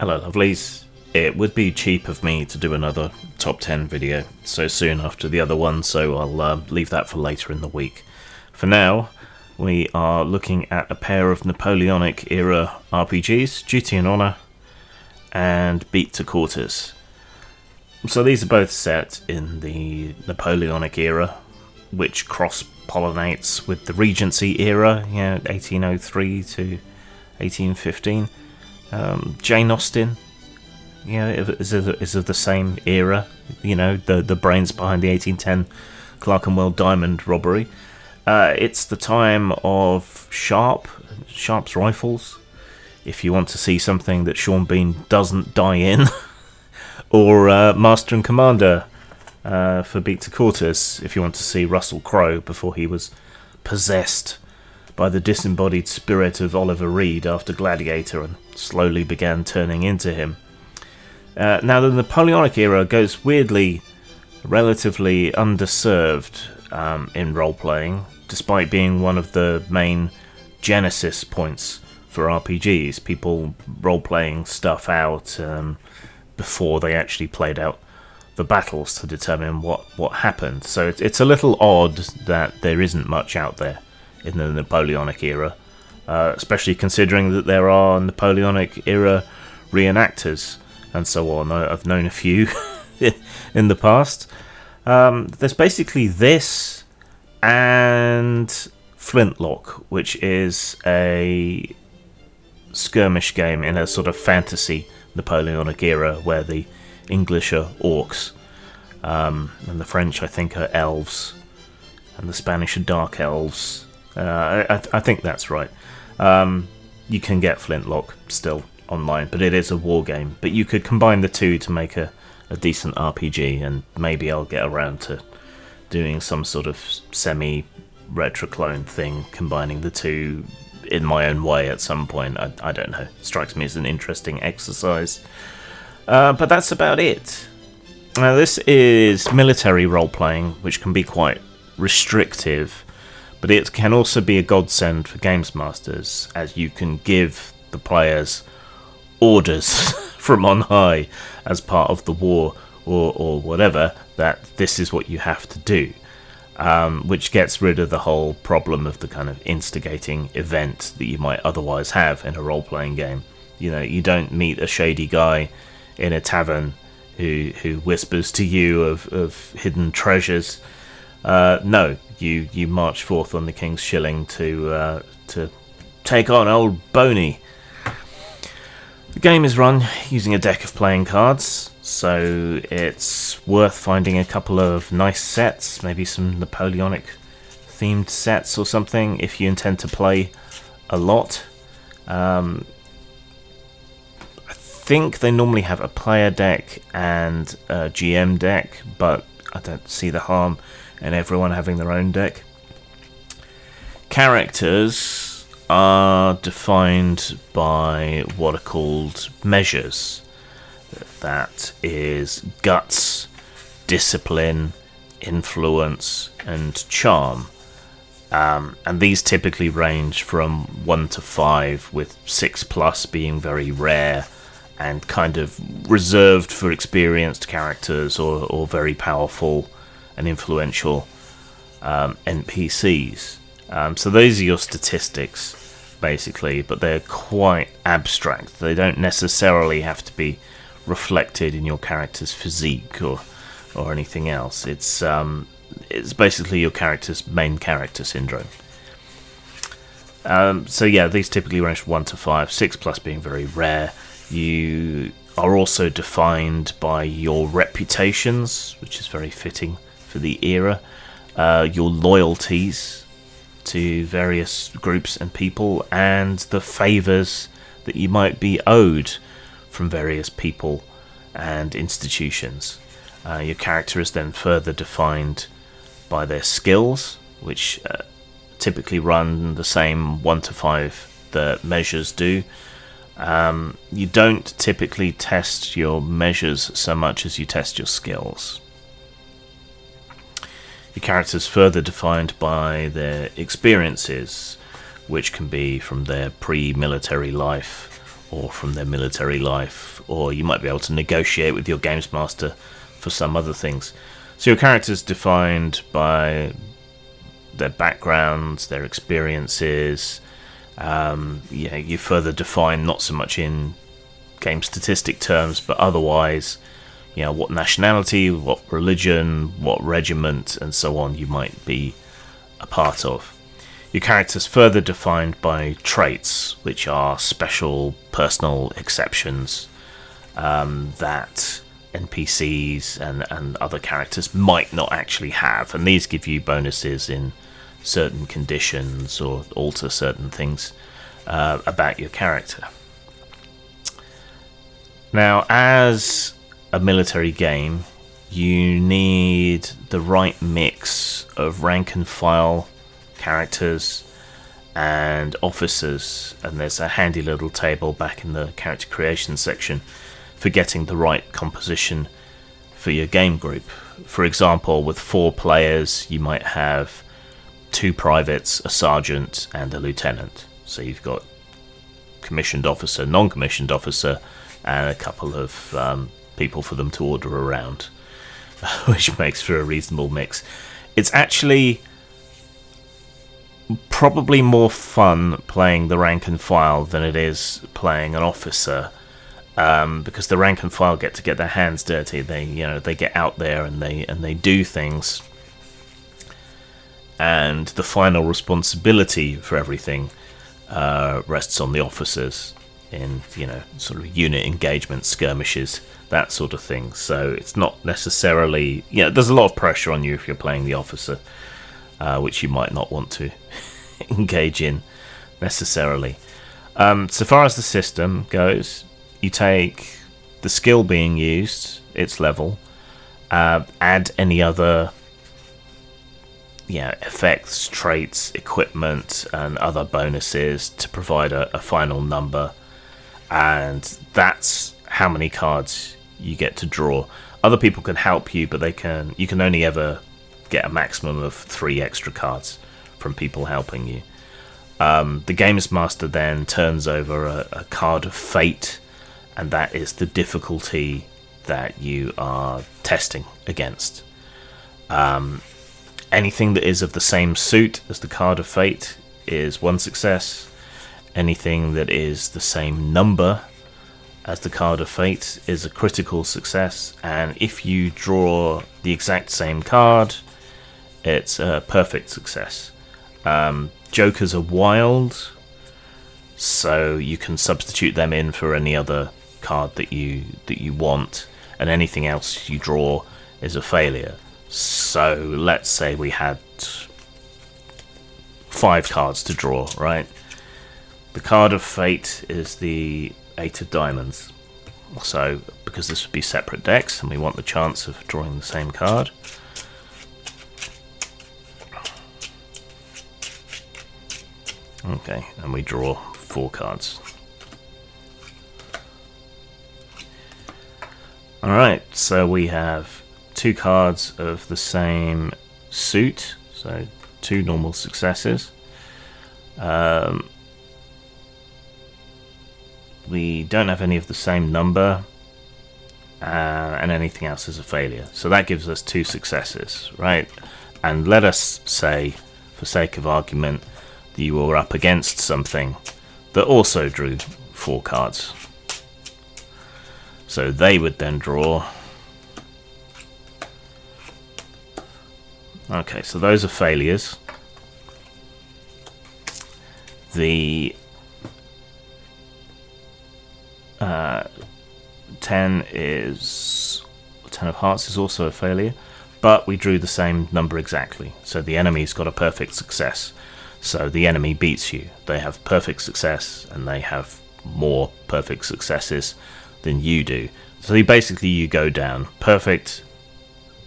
Hello lovelies, it would be cheap of me to do another top 10 video so soon after the other one, so I'll leave that for later in the week. For now, we are looking at a pair of Napoleonic era RPGs, Duty and Honor and Beat to Quarters. So these are both set in the Napoleonic era, which cross-pollinates with the Regency era, 1803 to 1815. Jane Austen, is of the same era, the brains behind the 1810 Clerkenwell diamond robbery. It's the time of Sharpe's rifles, if you want to see something that Sean Bean doesn't die in, or Master and Commander for Beat to Quarters, if you want to see Russell Crowe before he was possessed by the disembodied spirit of Oliver Reed after Gladiator and slowly began turning into him. Now the Napoleonic era goes weirdly relatively underserved in role-playing, despite being one of the main genesis points for RPGs, people role-playing stuff out before they actually played out the battles to determine what happened. So it's a little odd that there isn't much out there in the Napoleonic era, especially considering that there are Napoleonic era reenactors and so on. I've known a few in the past. There's basically this and Flintlock, which is a skirmish game in a sort of fantasy Napoleonic era where the English are orcs, and the French I think are elves, and the Spanish are dark elves. I think that's right. You can get Flintlock still online, but it is a war game. But you could combine the two to make a decent RPG, and maybe I'll get around to doing some sort of semi-retroclone thing, combining the two in my own way at some point. I don't know. Strikes me as an interesting exercise. But that's about it. Now this is military role-playing, which can be quite restrictive, but it can also be a godsend for games masters, as you can give the players orders from on high as part of the war or whatever, that this is what you have to do, which gets rid of the whole problem of the kind of instigating event that you might otherwise have in a role-playing game. You don't meet a shady guy in a tavern who whispers to you of hidden treasures. No, you march forth on the King's Shilling to take on old Boney. The game is run using a deck of playing cards, so it's worth finding a couple of nice sets, maybe some Napoleonic themed sets or something, if you intend to play a lot. I think they normally have a player deck and a GM deck, but I don't see the harm in everyone having their own deck. Characters are defined by what are called measures. That is guts, discipline, influence, and charm. And these typically range from 1 to 5, with 6+ being very rare and kind of reserved for experienced characters or very powerful and influential NPCs. So those are your statistics, basically, but they're quite abstract. They don't necessarily have to be reflected in your character's physique or anything else. It's basically your character's main character syndrome. So yeah, these typically range from 1 to 5, 6+ being very rare. You are also defined by your reputations, which is very fitting for the era, your loyalties to various groups and people, and the favours that you might be owed from various people and institutions. Your character is then further defined by their skills, which typically run the same 1 to 5 that measures do. You don't typically test your measures so much as you test your skills. Your character is further defined by their experiences, which can be from their pre-military life or from their military life, or you might be able to negotiate with your games master for some other things. So your character's defined by their backgrounds, their experiences. You further define, not so much in game statistic terms, but otherwise, what nationality, what religion, what regiment, and so on you might be a part of. Your character's further defined by traits, which are special personal exceptions that NPCs and other characters might not actually have, and these give you bonuses in certain conditions or alter certain things about your character. Now, as a military game, you need the right mix of rank and file characters and officers, and there's a handy little table back in the character creation section for getting the right composition for your game group. For example, with 4 players, you might have 2 privates, a sergeant, and a lieutenant. So you've got commissioned officer, non-commissioned officer, and a couple of people for them to order around, which makes for a reasonable mix. It's actually probably more fun playing the rank and file than it is playing an officer, because the rank and file get to get their hands dirty. They get out there and they do things, and the final responsibility for everything rests on the officers in sort of unit engagement, skirmishes, that sort of thing. So it's not necessarily, there's a lot of pressure on you if you're playing the officer, which you might not want to engage in necessarily. So far as the system goes, you take the skill being used, its level, add any other effects, traits, equipment, and other bonuses to provide a final number, and that's how many cards you get to draw. Other people can help you, but you can only ever get a maximum of 3 extra cards from people helping you. The Games Master then turns over a card of fate, and that is the difficulty that you are testing against. Anything that is of the same suit as the card of fate is 1 success. Anything that is the same number as the card of fate is a critical success, and if you draw the exact same card, it's a perfect success. Jokers are wild, so you can substitute them in for any other card that you want, and anything else you draw is a failure. So let's say we had 5 cards to draw, right? The card of fate is the 8 of diamonds. So because this would be separate decks and we want the chance of drawing the same card, okay, and we draw 4 cards. Alright, so we have 2 cards of the same suit, so 2 normal successes. We don't have any of the same number, and anything else is a failure. So that gives us 2 successes, right? And let us say, for sake of argument, that you were up against something that also drew 4 cards. So they would then draw. Okay, so those are failures. The 10 of hearts is also a failure, but we drew the same number exactly. So the enemy's got a perfect success. So the enemy beats you. They have perfect success, and they have more perfect successes than you do. So you go down. Perfect,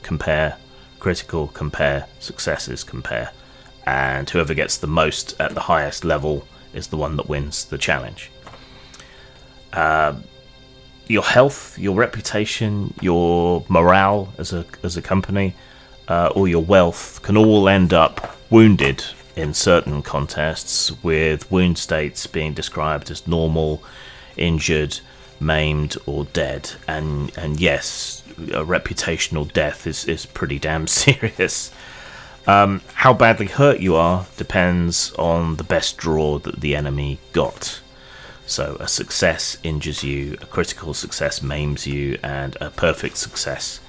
compare. Critical, compare. Successes, compare. And whoever gets the most at the highest level is the one that wins the challenge. Your health, your reputation, your morale as a company, or your wealth can all end up wounded in certain contests, with wound states being described as normal, injured, maimed, or dead. And yes, a reputational death is pretty damn serious. How badly hurt you are depends on the best draw that the enemy got. So a success injures you, a critical success maims you, and a perfect success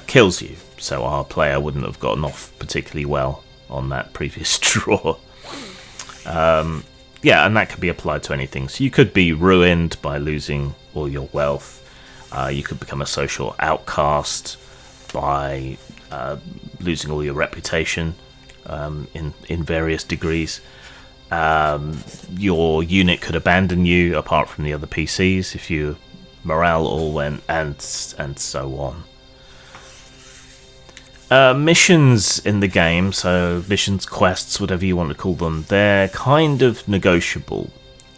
kills you. So our player wouldn't have gotten off particularly well on that previous draw. Yeah, and that could be applied to anything. So you could be ruined by losing all your wealth. You could become a social outcast by losing all your reputation in various degrees. Your unit could abandon you apart from the other PCs if your morale all went, and so on. Missions in the game, so missions, quests, whatever you want to call them, they're kind of negotiable,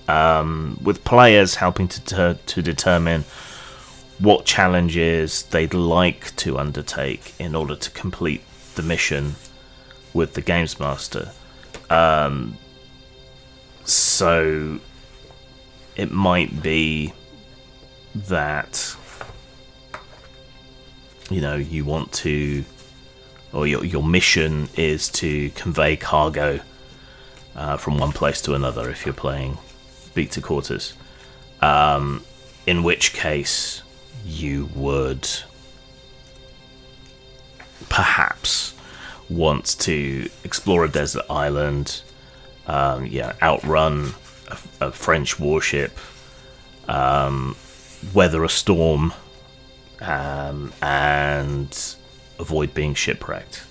with players helping to determine what challenges they'd like to undertake in order to complete the mission with the Games Master. So it might be that, you know, you want to, or your mission is to convey cargo from one place to another if you're playing Beat to Quarters, in which case you would perhaps want to explore a desert island, outrun a French warship, weather a storm, and avoid being shipwrecked,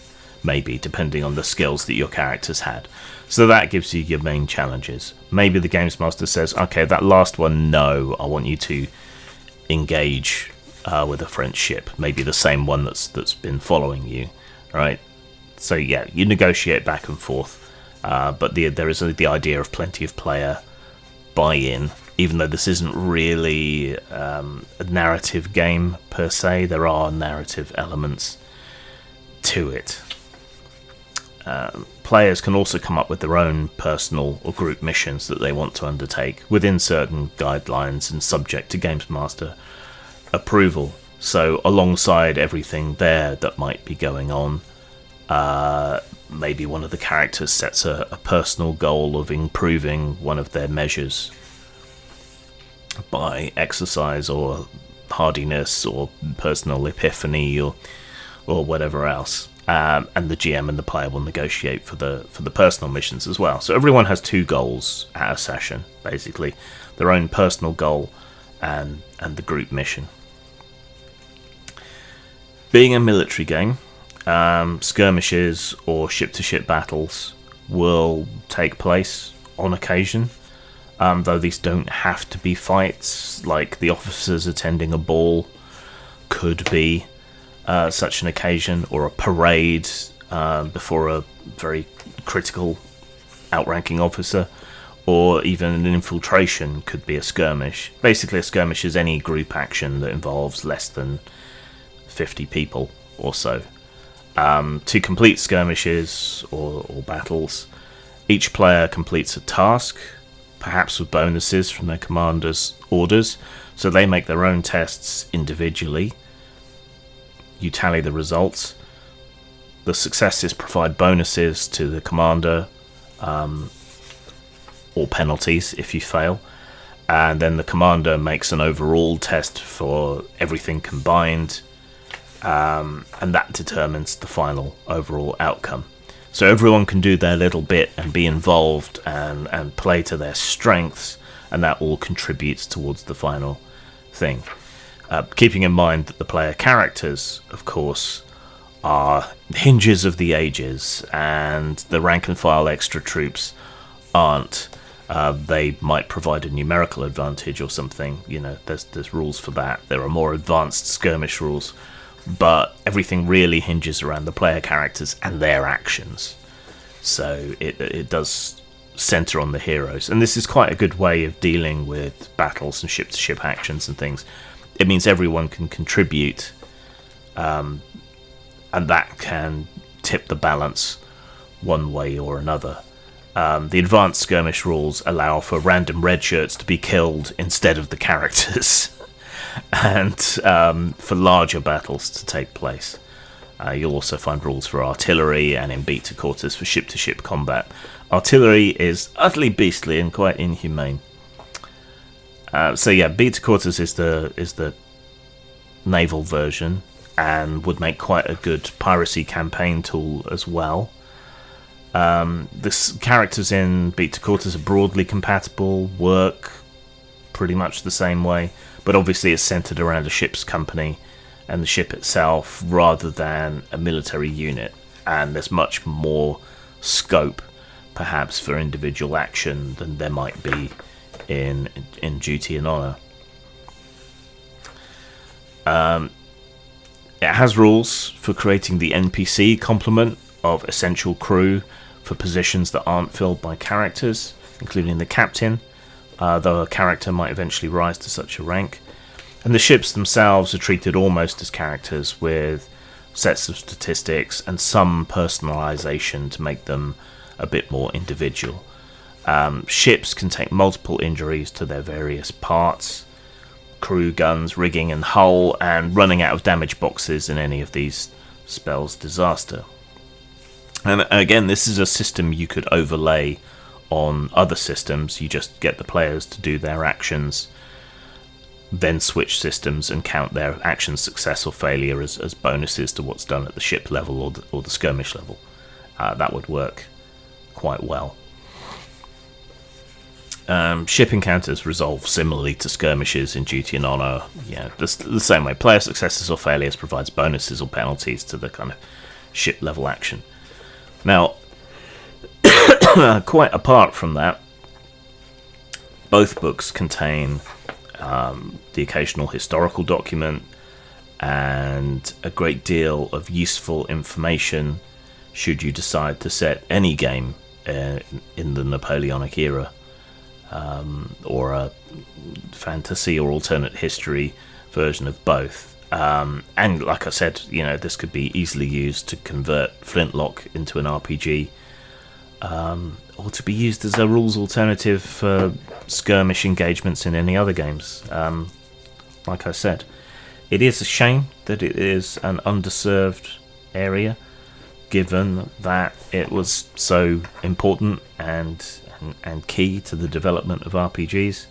maybe, depending on the skills that your characters had. So that gives you your main challenges. Maybe the Games Master says, okay, that last one, no, I want you to engage with a French ship, maybe the same one that's been following you, right? So yeah, you negotiate back and forth, but there is the idea of plenty of player buy-in. Even though this isn't really a narrative game per se, there are narrative elements to it. Players can also come up with their own personal or group missions that they want to undertake within certain guidelines and subject to Games Master approval. So alongside everything there that might be going on, maybe one of the characters sets a personal goal of improving one of their measures by exercise or hardiness or personal epiphany or whatever else, and the GM and the player will negotiate for the personal missions as well. So everyone has two goals at a session, basically, their own personal goal and the group mission. Being a military game, skirmishes or ship-to-ship battles will take place on occasion. Though these don't have to be fights, like the officers attending a ball could be such an occasion, or a parade before a very critical outranking officer, or even an infiltration could be a skirmish. Basically, a skirmish is any group action that involves less than 50 people or so. To complete skirmishes or battles, each player completes a task, perhaps with bonuses from their commander's orders, so they make their own tests individually. You tally the results. The successes provide bonuses to the commander, or penalties if you fail, and then the commander makes an overall test for everything combined, and that determines the final overall outcome. So everyone can do their little bit and be involved and play to their strengths, and that all contributes towards the final thing. Keeping in mind that the player characters, of course, are hinges of the ages, and the rank and file extra troops aren't. They might provide a numerical advantage or something. You know, there's rules for that. There are more advanced skirmish rules. But everything really hinges around the player characters and their actions. So it does centre on the heroes. And this is quite a good way of dealing with battles and ship-to-ship actions and things. It means everyone can contribute, and that can tip the balance one way or another. the advanced skirmish rules allow for random red shirts to be killed instead of the characters, and for larger battles to take place. You'll also find rules for artillery, and in beta quarters for ship-to-ship combat. Artillery is utterly beastly and quite inhumane. So yeah, beta quarters is the naval version, and would make quite a good piracy campaign tool as well. The characters in beta quarters are broadly compatible, work pretty much the same way, but obviously it's centered around a ship's company and the ship itself rather than a military unit, and there's much more scope perhaps for individual action than there might be in Duty and Honor. It has rules for creating the NPC complement of essential crew for positions that aren't filled by characters, including the captain, though a character might eventually rise to such a rank. And the ships themselves are treated almost as characters, with sets of statistics and some personalization to make them a bit more individual. Ships can take multiple injuries to their various parts, crew, guns, rigging and hull, and running out of damage boxes in any of these spells disaster. And again, this is a system you could overlay on other systems. You just get the players to do their actions, then switch systems and count their action's success or failure as bonuses to what's done at the ship level or the skirmish level. That would work quite well. Ship encounters resolve similarly to skirmishes in Duty and Honor. Yeah, the same way. Player successes or failures provides bonuses or penalties to the kind of ship level action. Now, quite apart from that, both books contain the occasional historical document and a great deal of useful information should you decide to set any game in the Napoleonic era, or a fantasy or alternate history version of both. And like I said, this could be easily used to convert Flintlock into an RPG, or to be used as a rules alternative for skirmish engagements in any other games. Like I said, it is a shame that it is an underserved area, given that it was so important and key to the development of RPGs.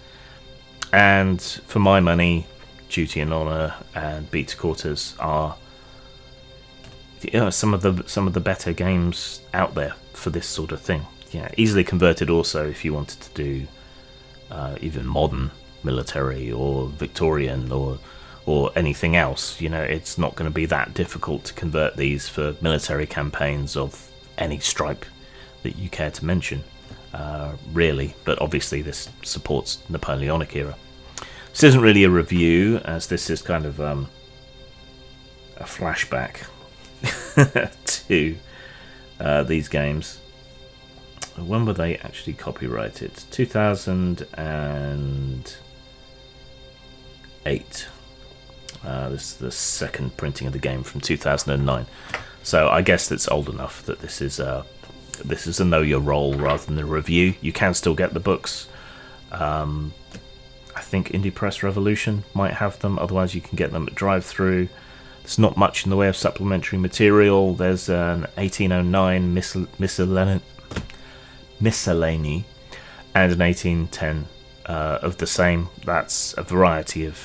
And for my money, Duty and Honor and Beta Quarters are some of the better games out there for this sort of thing. Yeah, easily converted also if you wanted to do even modern military or Victorian or anything else. It's not going to be that difficult to convert these for military campaigns of any stripe that you care to mention, really. But obviously this supports Napoleonic era. This isn't really a review, as this is kind of a flashback to these games. When were they actually copyrighted? 2008. This is the second printing of the game from 2009. So I guess it's old enough that this is a know your role rather than a review. You can still get the books. I think Indie Press Revolution might have them. Otherwise, you can get them at Drive-Thru. There's not much in the way of supplementary material. There's an 1809 miscellany and an 1810 of the same. That's a variety of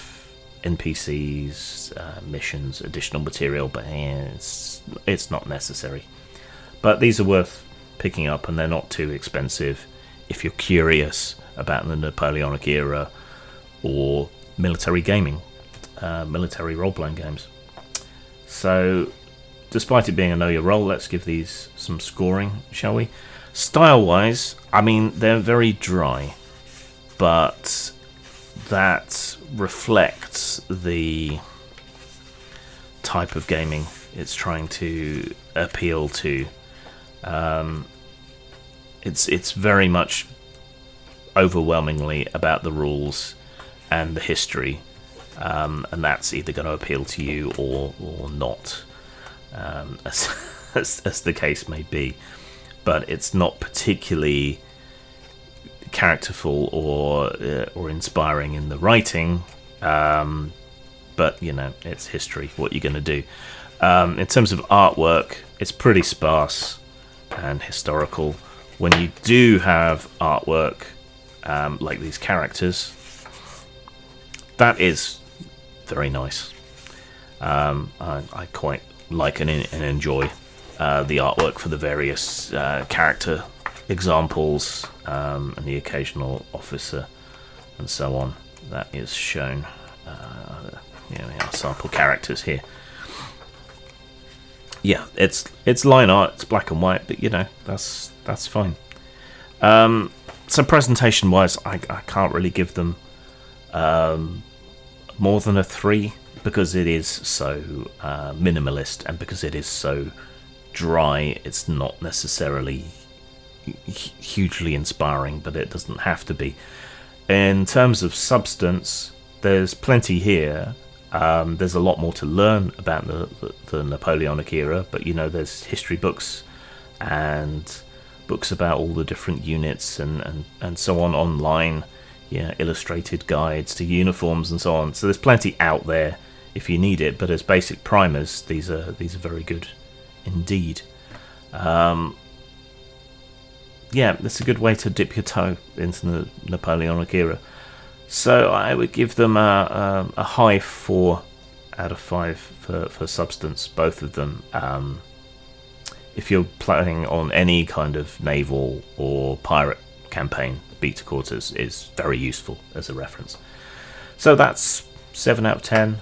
NPCs, missions, additional material, but it's not necessary. But these are worth picking up, and they're not too expensive if you're curious about the Napoleonic era or military gaming, military role-playing games. So, despite it being a know your role, let's give these some scoring, shall we? Style-wise, they're very dry, but that reflects the type of gaming it's trying to appeal to. It's very much overwhelmingly about the rules and the history, and that's either going to appeal to you or not, as the case may be. but it's not particularly characterful or inspiring in the writing. But you know, it's history. What you're going to do? In terms of artwork, it's pretty sparse and historical. When you do have artwork like these characters, that is very nice. I quite like and enjoy the artwork for the various character examples and the occasional officer and so on that is shown. Our sample characters here. Yeah, it's line art, it's black and white, but you know, that's fine. So presentation wise, I can't really give them more than a 3, because it is so minimalist, and because it is so dry. It's not necessarily hugely inspiring, but it doesn't have to be. In terms of substance, there's plenty here. There's a lot more to learn about the Napoleonic era, but you know, there's history books and books about all the different units and so on online. Yeah, illustrated guides to uniforms and so on. So there's plenty out there if you need it, but as basic primers, these are very good indeed. Yeah, that's a good way to dip your toe into the Napoleonic era. So I would give them a high 4 out of 5 for substance, both of them. If you're playing on any kind of naval or pirate campaign, Beta Quarters is very useful as a reference. So that's 7 out of 10,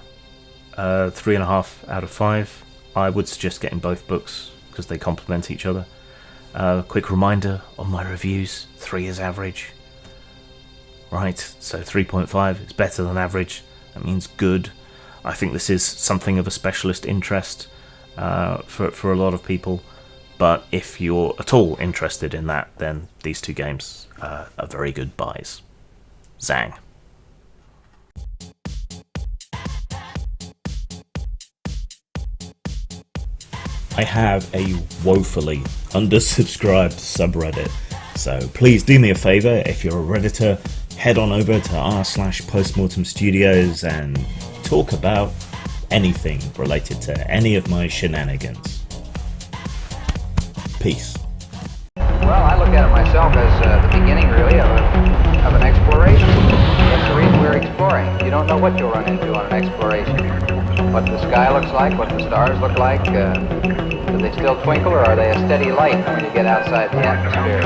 3.5 out of 5. I would suggest getting both books because they complement each other. Quick reminder on my reviews, 3 is average. Right, so 3.5 is better than average. That means good. I think this is something of a specialist interest for a lot of people. But if you're at all interested in that, then these 2 games are very good buys. Zang. I have a woefully undersubscribed subreddit, so please do me a favour. If you're a Redditor, head on over to r/postmortem studios and talk about anything related to any of my shenanigans. Peace. Well, I look at it myself as the beginning, really, of an exploration. That's the reason we're exploring. You don't know what you'll run into on an exploration. What the sky looks like, what the stars look like. Do they still twinkle, or are they a steady light when you get outside the atmosphere?